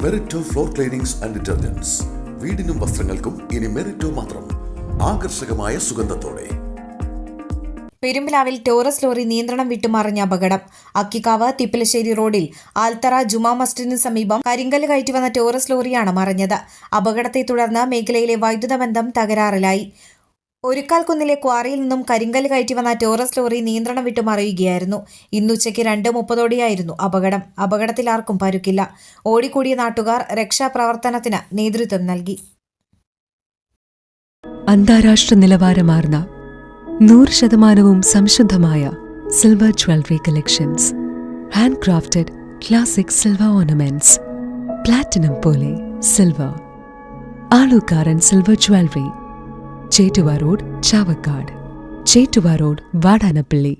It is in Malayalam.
മെറിറ്റോ ഫ്ലോർ ക്ലീനിങ്സ് ആൻഡ് ഡിറ്റർജന്റ്സ്. വീടിനും വസ്ത്രങ്ങൾക്കും ഇനി മെറിറ്റോ മാത്രം. ആകർഷകമായ സുഗന്ധത്തോടെ. പെരുമ്പിലാവിൽ ടോറസ് ലോറി നിയന്ത്രണം വിട്ടുമറിഞ്ഞ അപകടം. അക്കിക്കാവ് തിപ്പലശ്ശേരി റോഡിൽ ആൽത്തറ ജുമാ മസ്ജിദിന് സമീപം കരിങ്കല്ല് കയറ്റി വന്ന ടോറസ് ലോറിയാണ് മറിഞ്ഞത്. അപകടത്തെ തുടർന്ന് മേഖലയിലെ വൈദ്യുത ബന്ധം തകരാറിലായി. ഒരുക്കാൽക്കുന്നിലെ ക്വാറിയിൽ നിന്നും കരിങ്കല്ല് കയറ്റി വന്ന ടോറസ് ലോറി നിയന്ത്രണം വിട്ടു മറിയുകയായിരുന്നു. ഇന്നുച്ചയ്ക്ക് 2:30 അപകടം. അപകടത്തിൽ ആർക്കും പരുക്കില്ല. ഓടിക്കൂടിയ നാട്ടുകാർ രക്ഷാപ്രവർത്തനത്തിന് നേതൃത്വം നൽകി. അന്താരാഷ്ട്ര നിലവാരമാർന്ന 100% സംശുദ്ധമായ silver jewellery collections. Hand crafted classic silver ornaments. Platinum പോലെ silver. Alukkaran silver jewellery. Chettuva road, Chavakkad. Chettuva road, Vadanappally.